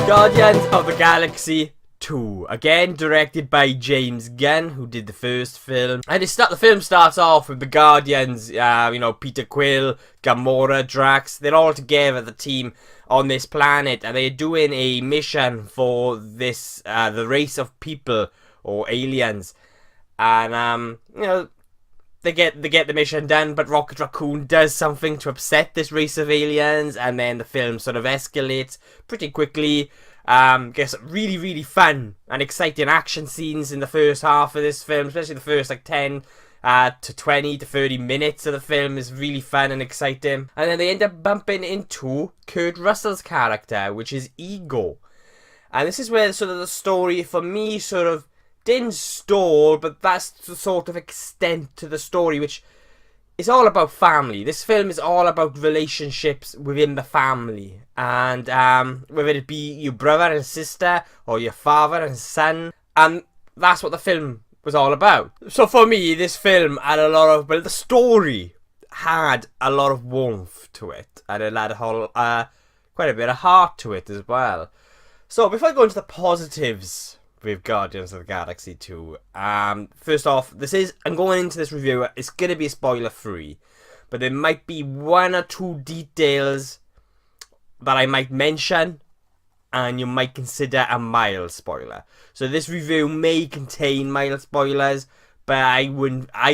Guardians of the Galaxy 2, again directed by James Gunn, who did the first film. And the film starts off with the Guardians, Peter Quill, Gamora, Drax. They're all together, the team on this planet, and they're doing a mission for this, the race of people or aliens. And they get the mission done, but Rocket Raccoon does something to upset this race of aliens, and then the film sort of escalates pretty quickly. Gets really, really fun and exciting action scenes in the first half of this film, especially the first 10 to 20 to 30 minutes of the film is really fun and exciting. And then they end up bumping into Kurt Russell's character, which is Ego. And this is where sort of the story, for me, sort of didn't stall, but that's the sort of extent to the story, which is all about family. This film is all about relationships within the family, and whether it be your brother and sister or your father and son, and that's what the film was all about. So for me, this film had a lot of, the story had a lot of warmth to it, and it had quite a bit of heart to it as well. So before I go into the positives with Guardians of the Galaxy 2, first off, I'm going into this review, it's going to be spoiler free, but there might be one or two details that I might mention and you might consider a mild spoiler. So this review may contain mild spoilers, but I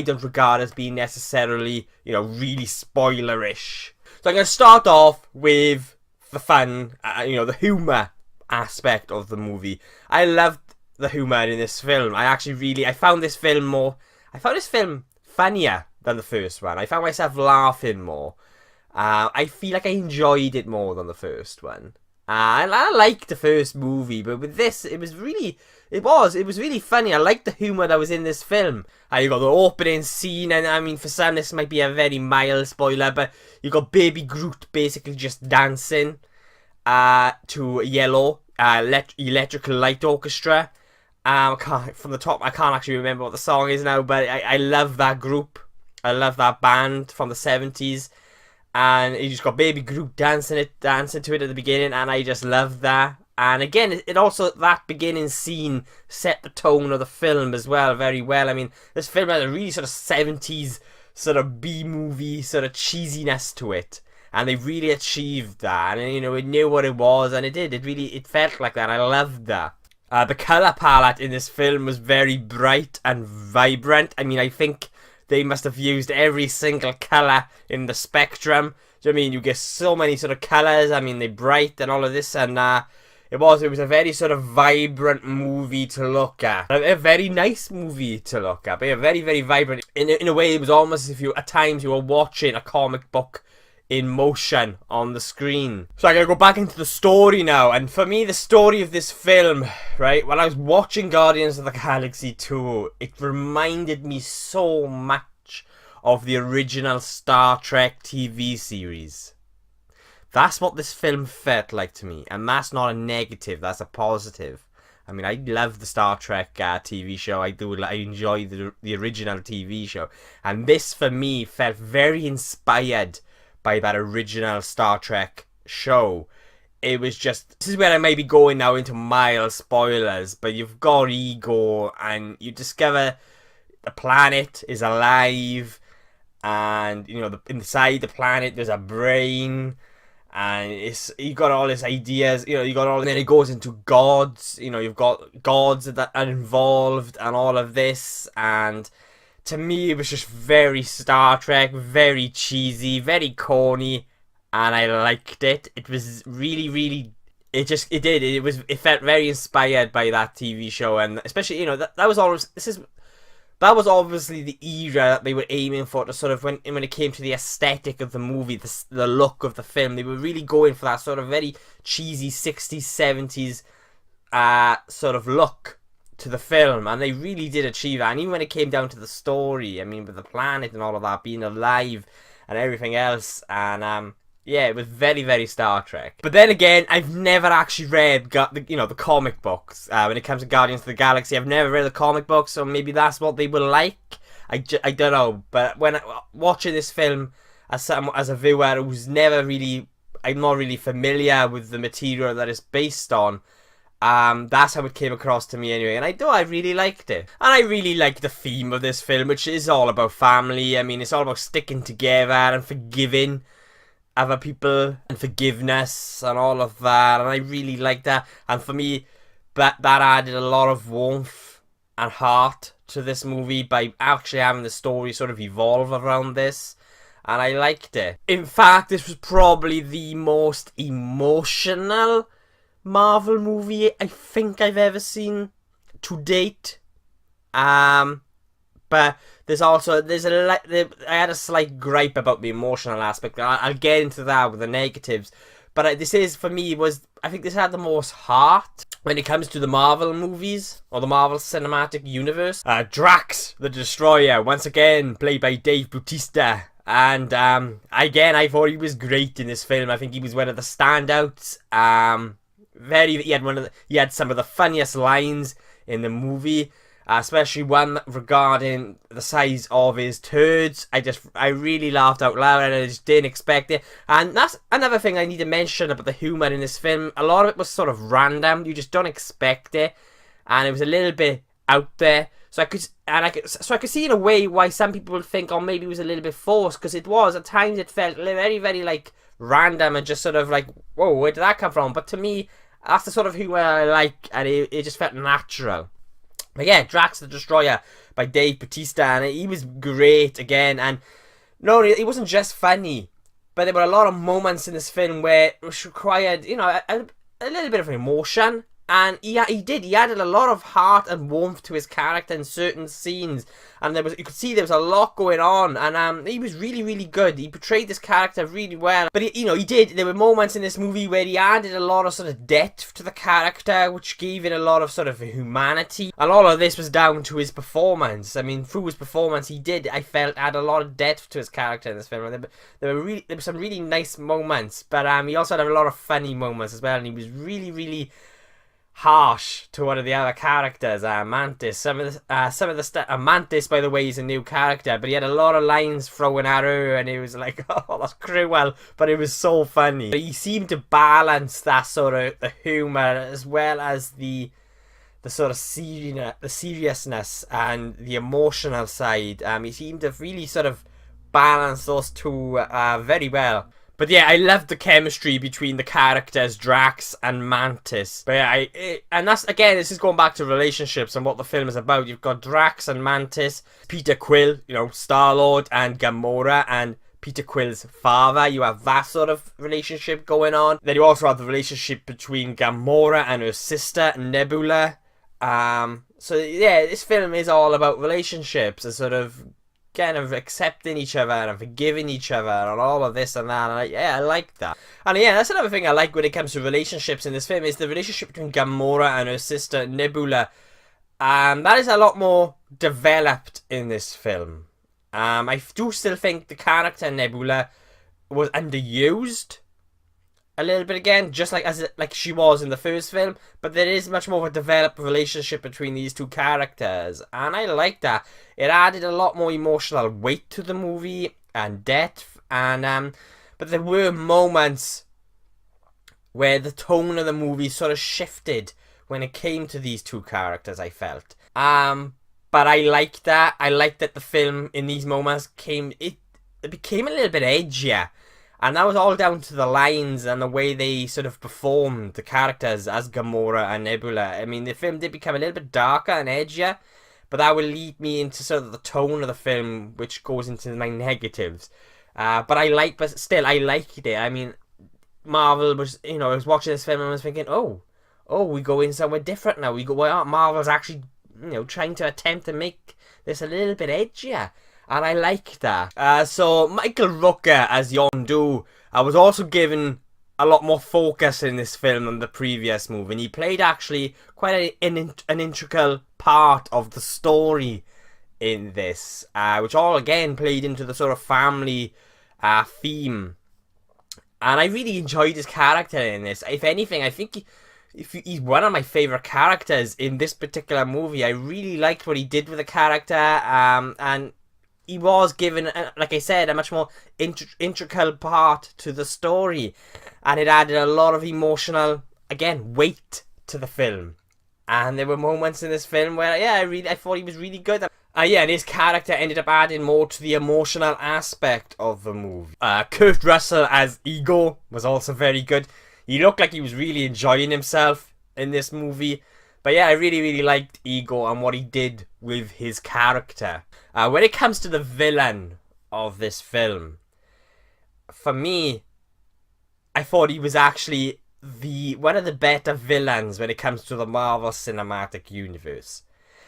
don't regard as being necessarily, really spoilerish. So I'm going to start off with the fun, the humour aspect of the movie. I loved the humour in this film. I found this film funnier than the first one. I found myself laughing more. I feel like I enjoyed it more than the first one. I liked the first movie, but with this, it was really funny. I liked the humour that was in this film. You got the opening scene, and I mean, for some this might be a very mild spoiler, but you got Baby Groot basically just dancing to Yellow Electrical Light Orchestra. From the top, I can't actually remember what the song is now, but I love that group. I love that band from the 70s. And you just got Baby Groot dancing to it at the beginning, and I just love that. And again, it also, that beginning scene set the tone of the film as well, very well. I mean, this film had a really sort of 70s sort of B-movie sort of cheesiness to it. And they really achieved that. And, it knew what it was, and it did. It felt like that. I loved that. The colour palette in this film was very bright and vibrant. I mean, I think they must have used every single colour in the spectrum. Do you know what I mean? You get so many sort of colours. I mean, they're bright and all of this. And it was a very sort of vibrant movie to look at. A very nice movie to look at. But yeah, very, very vibrant. In a way, it was almost as if at times you were watching a comic book in motion on the screen. So I'm going to go back into the story now, and for me the story of this film, right, when I was watching Guardians of the Galaxy 2, it reminded me so much of the original Star Trek TV series. That's what this film felt like to me, and that's not a negative, that's a positive. I mean, I love the Star Trek TV show. I enjoy the original TV show, and this for me felt very inspired by that original Star Trek show. It was just, this is where I may be going now into mild spoilers, but you've got Ego, and you discover the planet is alive, and inside the planet there's a brain, and you got all these ideas, and then it goes into gods, you've got gods that are involved and all of this, and to me, it was just very Star Trek, very cheesy, very corny, and I liked it. It was really, really, it felt very inspired by that TV show, and especially, that was obviously the era that they were aiming for, to sort of, when it came to the aesthetic of the movie, the look of the film, they were really going for that sort of very cheesy 60s, 70s sort of look to the film, and they really did achieve that. And even when it came down to the story, I mean, with the planet and all of that being alive and everything else, and yeah, it was very, very Star Trek. But then again, I've never actually read the comic books. When it comes to Guardians of the Galaxy, I've never read the comic books, so maybe that's what they were like. I don't know. But when watching this film as a viewer who's never really I'm not really familiar with the material that it's based on. That's how it came across to me anyway, and I really liked it. And I really like the theme of this film, which is all about family. I mean, it's all about sticking together and forgiving other people and forgiveness and all of that, and I really like that. And for me, that added a lot of warmth and heart to this movie by actually having the story sort of evolve around this, and I liked it. In fact, this was probably the most emotional Marvel movie I think I've ever seen to date. But I had a slight gripe about the emotional aspect. I'll get into that with the negatives. But this is, for me, I think this had the most heart when it comes to the Marvel movies, or the Marvel Cinematic Universe. Drax, the Destroyer, once again, played by Dave Bautista. And, again, I thought he was great in this film. I think he was one of the standouts. He had some of the funniest lines in the movie, especially one regarding the size of his turds. I really laughed out loud, and I just didn't expect it. And that's another thing I need to mention about the humor in this film. A lot of it was sort of random. You just don't expect it, and it was a little bit out there. So I could see in a way why some people would think, oh, maybe it was a little bit forced, because it was at times. It felt very, very like random and just sort of like, whoa, where did that come from? But to me, that's the sort of humor I like, and it just felt natural. But yeah, Drax the Destroyer by Dave Bautista, and he was great again. And no, it wasn't just funny, but there were a lot of moments in this film where it required, a little bit of emotion. And he added a lot of heart and warmth to his character in certain scenes, and you could see there was a lot going on, and he was really, really good. He portrayed this character really well. But there were moments in this movie where he added a lot of sort of depth to the character, which gave it a lot of sort of humanity. And all of this was down to his performance. I mean, through his performance, I felt, add a lot of depth to his character in this film. There were some really nice moments, but he also had a lot of funny moments as well, and he was really, really harsh to one of the other characters, Mantis. Mantis, by the way, is a new character, but he had a lot of lines thrown at her, and it was like, oh, that's cruel, but it was so funny. But he seemed to balance that sort of the humor as well as the sort of seriousness and the emotional side. He seemed to really sort of balance those two very well. But yeah, I loved the chemistry between the characters Drax and Mantis. But yeah, and that's, again, this is going back to relationships and what the film is about. You've got Drax and Mantis, Peter Quill, Star-Lord, and Gamora, and Peter Quill's father. You have that sort of relationship going on. Then you also have the relationship between Gamora and her sister, Nebula. So yeah, this film is all about relationships and sort of kind of accepting each other and forgiving each other and all of this and that, and I like that. And yeah, that's another thing I like when it comes to relationships in this film, is the relationship between Gamora and her sister Nebula. That is a lot more developed in this film. I do still think the character Nebula was underused a little bit again, just like she was in the first film, but there is much more of a developed relationship between these two characters, and I like that. It added a lot more emotional weight to the movie and depth, and but there were moments where the tone of the movie sort of shifted when it came to these two characters, I felt. But I liked that. I liked that the film in these moments it became a little bit edgier. And that was all down to the lines and the way they sort of performed the characters as Gamora and Nebula. I mean, the film did become a little bit darker and edgier, but that will lead me into sort of the tone of the film, which goes into my negatives. But still, I liked it. I mean, Marvel was, I was watching this film and I was thinking, oh, we go in somewhere different now. Marvel's actually, trying to attempt to make this a little bit edgier. And I like that. So Michael Rooker as Yondu, I was also given a lot more focus in this film than the previous movie. And he played actually quite an integral part of the story in this, which all again played into the sort of family theme. And I really enjoyed his character in this. If anything, I think he's one of my favourite characters in this particular movie. I really liked what he did with the character, and he was given, like I said, a much more integral part to the story, and it added a lot of emotional, again, weight to the film. And there were moments in this film where, yeah, I thought he was really good. Yeah, and his character ended up adding more to the emotional aspect of the movie. Kurt Russell as Ego was also very good. He looked like he was really enjoying himself in this movie. But yeah, I really, really liked Ego and what he did with his character. When it comes to the villain of this film, for me, I thought he was actually one of the better villains when it comes to the Marvel Cinematic Universe.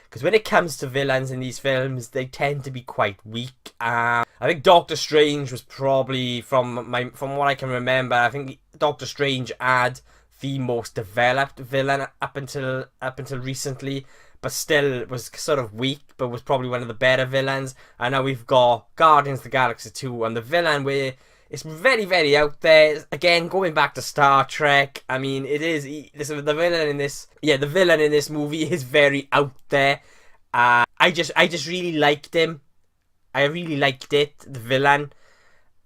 Because when it comes to villains in these films, they tend to be quite weak. I think Doctor Strange was probably, from what I can remember, I think Doctor Strange had the most developed villain up until recently, but still was sort of weak, but was probably one of the better villains. And now we've got Guardians of the Galaxy 2, and the villain where it's very, very out there. Again, going back to Star Trek, I mean, the villain in this. Yeah, the villain in this movie is very out there. I just really liked him. I really liked it, the villain,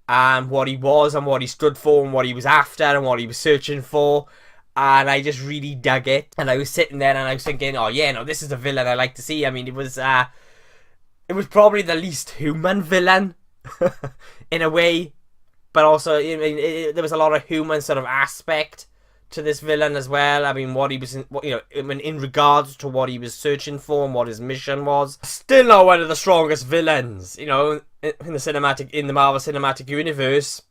and what he was, and what he stood for, and what he was after, and what he was searching for. And I just really dug it. And I was sitting there and I was thinking, oh yeah, no, this is the villain I like to see. I mean, it was probably the least human villain in a way. But also, I mean, there was a lot of human sort of aspect to this villain as well. I mean, in regards to what he was searching for and what his mission was. Still not one of the strongest villains, in the Marvel Cinematic Universe.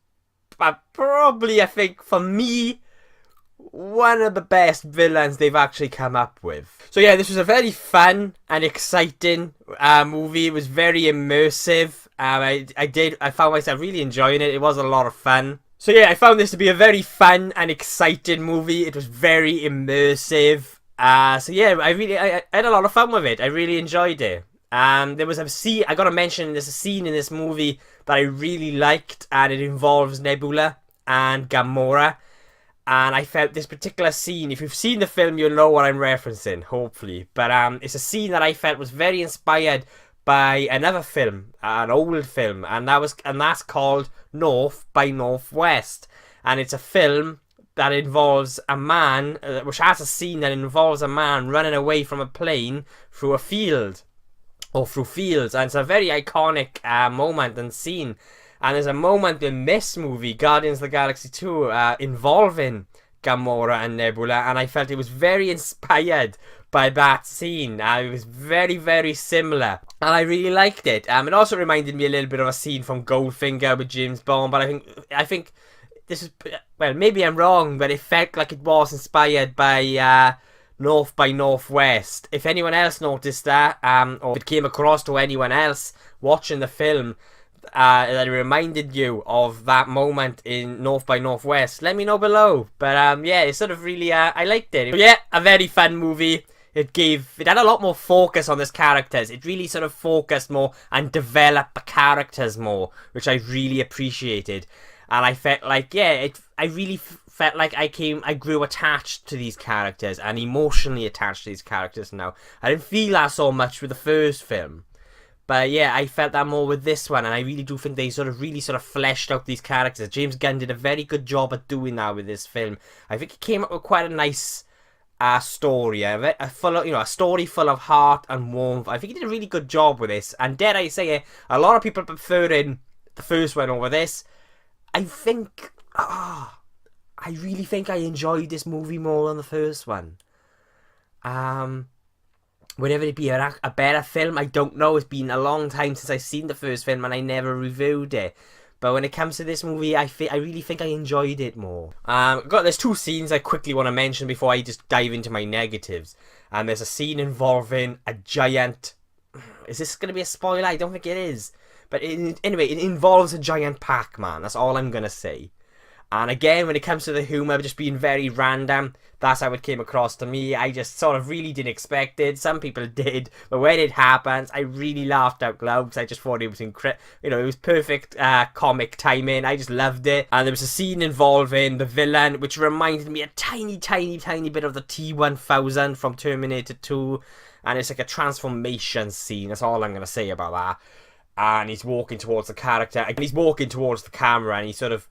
But probably, I think, for me, one of the best villains they've actually come up with. So yeah, this was a very fun and exciting movie. It was very immersive. I found myself really enjoying it. It was a lot of fun. So yeah, I found this to be a very fun and exciting movie. It was very immersive. So yeah, I had a lot of fun with it. I really enjoyed it. There was a scene, I gotta mention, there's a scene in this movie that I really liked, and it involves Nebula and Gamora. And I felt this particular scene, if you've seen the film, you'll know what I'm referencing, hopefully. But it's a scene that I felt was very inspired by another film, an old film, and that's called North by Northwest. And it's a film that involves a man, which has a scene that involves a man running away from a plane through a field, or through fields. And it's a very iconic moment and scene. And there's a moment in this movie, Guardians of the Galaxy 2, involving Gamora and Nebula, and I felt it was very inspired by that scene. It was very, very similar, and I really liked it. It also reminded me a little bit of a scene from Goldfinger with James Bond, but I think this is, well, maybe I'm wrong, but it felt like it was inspired by North by Northwest. If anyone else noticed that, or if it came across to anyone else watching the film, that reminded you of that moment in North by Northwest, let me know below. But yeah, it sort of really, I liked it. But yeah, a very fun movie. It had a lot more focus on these characters. It really sort of focused more and developed the characters more, which I really appreciated. And I felt like, yeah, I really felt like I grew attached to these characters and emotionally attached to these characters now. I didn't feel that so much with the first film. But yeah, I felt that more with this one, and I really do think they really fleshed out these characters. James Gunn did a very good job at doing that with this film. I think he came up with quite a nice story, a story full of heart and warmth. I think he did a really good job with this, and dare I say it, a lot of people preferring the first one over this. I really think I enjoyed this movie more than the first one. Whether it be a better film, I don't know. It's been a long time since I've seen the first film, and I never reviewed it. But when it comes to this movie, I really think I enjoyed it more. There's two scenes I quickly want to mention before I just dive into my negatives. And there's a scene involving a giant... Is this going to be a spoiler? I don't think it is. But anyway, it involves a giant Pac-Man. That's all I'm going to say. And again, when it comes to the humour just being very random, that's how it came across to me. I just sort of really didn't expect it. Some people did, but when it happens, I really laughed out loud because I just thought it was incredible. It was perfect comic timing. I just loved it. And there was a scene involving the villain, which reminded me a tiny, tiny, tiny bit of the T-1000 from Terminator 2. And it's like a transformation scene. That's all I'm going to say about that. and he's walking towards the character, and he's walking towards the camera, and he's sort of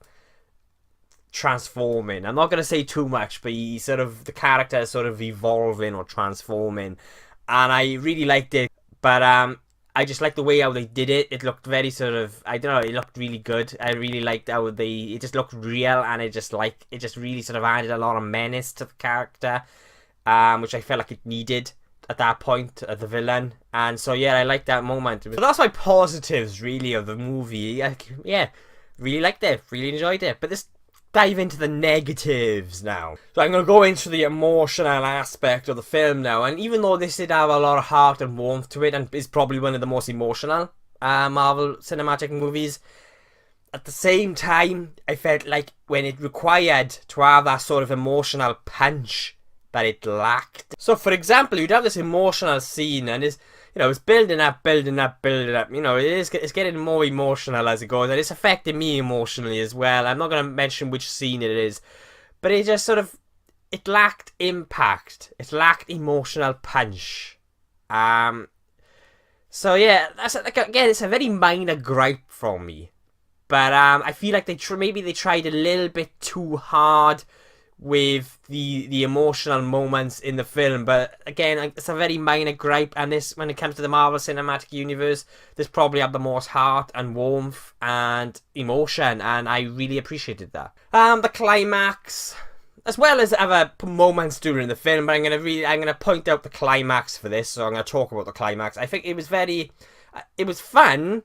transforming. I'm not going to say too much, but he sort of, the character is sort of evolving or transforming, and I really liked it. But I just liked the way how they did it. It looked very sort of, I don't know, it looked really good. I really liked how it just looked real, and it just really sort of added a lot of menace to the character, which I felt like it needed at that point, the villain. And so yeah, I liked that moment. So that's my positives really of the movie. Yeah, really liked it, really enjoyed it. But let's dive into the negatives now. So I'm going to go into the emotional aspect of the film now. And even though this did have a lot of heart and warmth to it, and is probably one of the most emotional Marvel cinematic movies, at the same time, I felt like when it required to have that sort of emotional punch, that it lacked. So for example, you'd have this emotional scene, and it's, you know, it's building up, building up, building up. You know, it's getting more emotional as it goes, and it's affecting me emotionally as well. I'm not going to mention which scene it is, but it just sort of, it lacked impact. It lacked emotional punch. So yeah, that's again, it's a very minor gripe from me, but I feel like maybe they tried a little bit too hard with the emotional moments in the film. But again, it's a very minor gripe, and this, when it comes to the Marvel Cinematic Universe, this probably had the most heart and warmth and emotion, and I really appreciated that. The climax, as well as other moments during the film, but I'm gonna point out the climax for this, so I'm gonna talk about the climax. I think it was fun,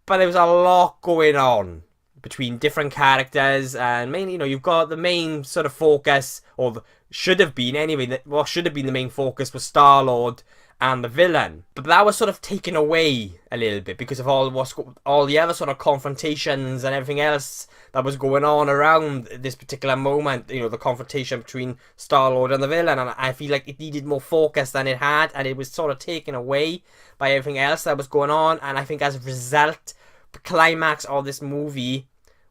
but there was a lot going on between different characters, and mainly, you know, you've got the main sort of focus, or should have been anyway, what should have been the main focus was Star-Lord and the villain, but that was sort of taken away a little bit because of all the other sort of confrontations and everything else that was going on around this particular moment. You know, the confrontation between Star-Lord and the villain, and I feel like it needed more focus than it had, and it was sort of taken away by everything else that was going on. And I think as a result, the climax of this movie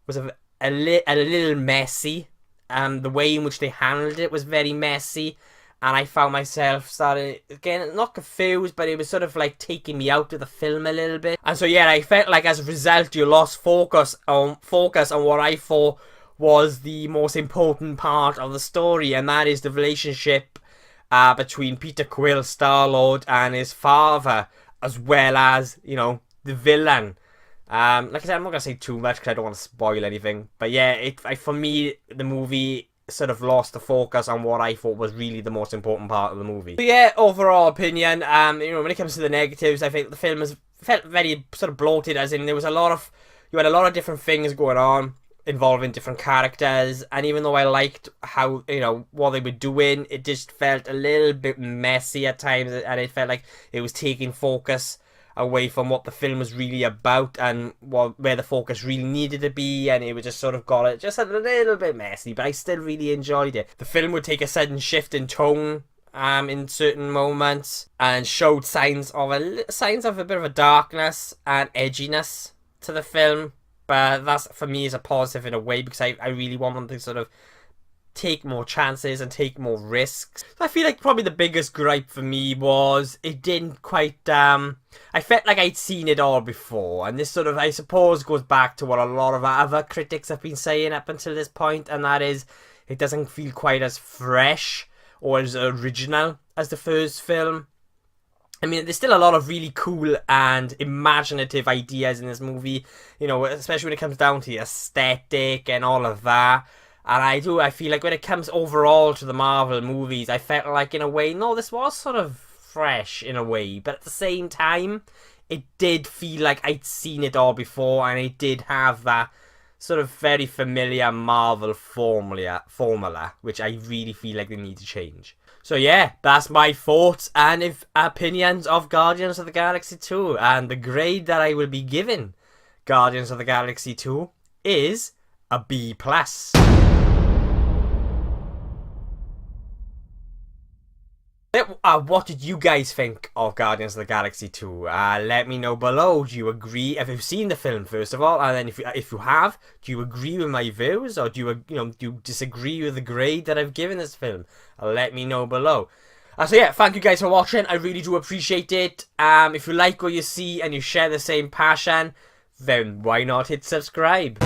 was a little messy. The way in which they handled it was very messy, and I found myself starting, again, not confused, but it was sort of like taking me out of the film a little bit. And so yeah, I felt like as a result you lost focus on what I thought was the most important part of the story, and that is the relationship between Peter Quill, Star-Lord, and his father, as well as, you know, the villain. Like I said, I'm not going to say too much because I don't want to spoil anything. But yeah, for me, the movie sort of lost the focus on what I thought was really the most important part of the movie. So yeah, overall opinion, you know, when it comes to the negatives, I think the film felt very sort of bloated, as in you had a lot of different things going on involving different characters, and even though I liked how, you know, what they were doing, it just felt a little bit messy at times, and it felt like it was taking focus away from what the film was really about and where the focus really needed to be, and it was just sort of got it just a little bit messy, but I still really enjoyed it. The film would take a sudden shift in tone in certain moments, and showed signs of a bit of a darkness and edginess to the film, but that's, for me, is a positive in a way, because I really want them to sort of take more chances and take more risks. I feel like probably the biggest gripe for me was it didn't quite, I felt like I'd seen it all before, and this sort of, I suppose, goes back to what a lot of other critics have been saying up until this point, and that is, it doesn't feel quite as fresh or as original as the first film. I mean, there's still a lot of really cool and imaginative ideas in this movie, you know, especially when it comes down to the aesthetic and all of that. And I feel like when it comes overall to the Marvel movies, I felt like, in a way, no, this was sort of fresh in a way. But at the same time, it did feel like I'd seen it all before, and it did have that sort of very familiar Marvel formula, which I really feel like they need to change. So yeah, that's my thoughts and opinions of Guardians of the Galaxy 2. And the grade that I will be giving Guardians of the Galaxy 2 is a B+. What did you guys think of Guardians of the Galaxy 2? Let me know below. Do you agree? If you've seen the film, first of all, and then if you have, do you agree with my views, or do you disagree with the grade that I've given this film? Let me know below. So yeah, thank you guys for watching. I really do appreciate it. If you like what you see and you share the same passion, then why not hit subscribe?